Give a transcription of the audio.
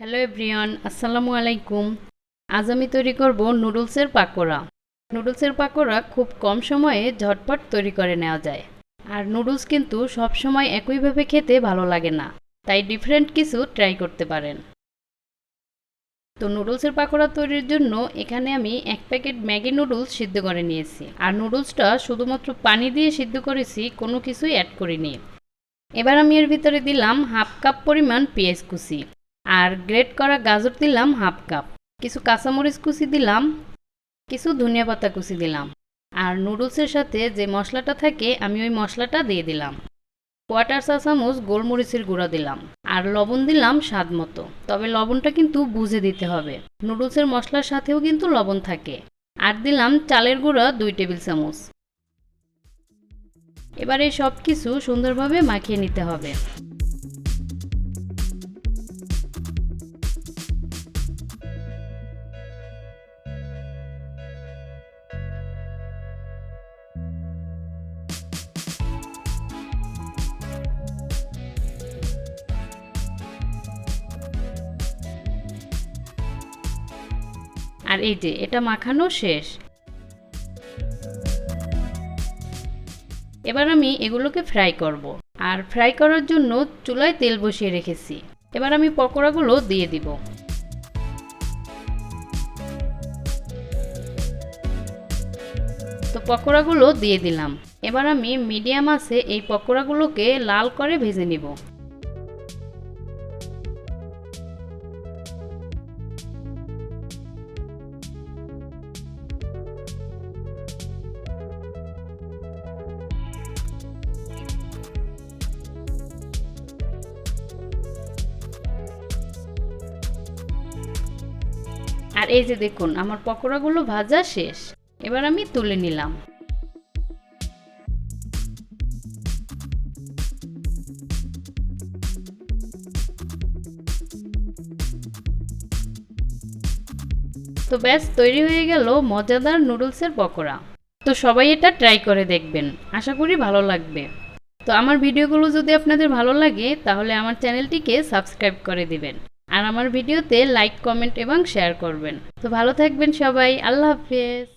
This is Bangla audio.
হ্যালো এভরিওয়ান, আসসালামু আলাইকুম। আজ আমি তৈরি করব নুডলসের পাকোড়া। নুডলসের পাকোড়া খুব কম সময়ে ঝটপট তৈরি করে নেওয়া যায়। আর নুডলস কিন্তু সব সময় একইভাবে খেতে ভালো লাগে না, তাই ডিফারেন্ট কিছু ট্রাই করতে পারেন। তো নুডলসের পাকোড়া তৈরির জন্য এখানে আমি 1 প্যাকেট ম্যাগি নুডলস সিদ্ধ করে নিয়েছি। আর নুডলসটা শুধুমাত্র পানি দিয়ে সিদ্ধ করেছি, কোনো কিছুই অ্যাড করিনি। এবার আমি এর ভিতরে দিলাম হাফ কাপ পরিমাণ পেঁয়াজ কুচি, আর গ্রেট করা গাজর দিলাম হাফ কাপ, কিছু কাঁচামরিচ কুচি দিলাম, কিছু ধনিয়া পাতা কুচি দিলাম। আর নুডলসের সাথে যে মশলাটা থাকে আমি ওই মশলাটা দিয়ে দিলাম। 1/4 চা চামচ গোলমরিচের গুঁড়া দিলাম, আর লবণ দিলাম স্বাদ মতো। তবে লবণটা কিন্তু বুঝে দিতে হবে, নুডলসের মশলার সাথেও কিন্তু লবণ থাকে। আর দিলাম চালের গুঁড়া 2 টেবিল চামচ। এবার এই সব কিছু সুন্দরভাবে মাখিয়ে নিতে হবে। আর এই যে এটা মাখানো শেষ। এবার আমি এগুলোকে ফ্রাই করব। আর ফ্রাই করার জন্য চুলায় তেল বসিয়ে রেখেছি। এবার আমি পকোড়াগুলো দিয়ে দিব। তো পকোড়াগুলো দিয়ে দিলাম। এবার আমি মিডিয়াম আঁচে এই পকোড়াগুলোকে লাল করে ভেজে নিব। আর এই যে দেখুন আমার পকোড়াগুলো ভাজা শেষ। এবার আমি তুলে নিলাম। তো ব্যাস তৈরি হয়ে গেল মজাদার নুডলসের পকোড়া। তো সবাই এটা ট্রাই করে দেখবেন, আশা করি ভালো লাগবে। তো আমার ভিডিওগুলো যদি আপনাদের ভালো লাগে তাহলে আমার চ্যানেলটিকে সাবস্ক্রাইব করে দিবেন। আর আমার ভিডিওতে লাইক, কমেন্ট এবং শেয়ার করবেন। তো ভালো থাকবেন সবাই, আল্লাহ হাফেজ।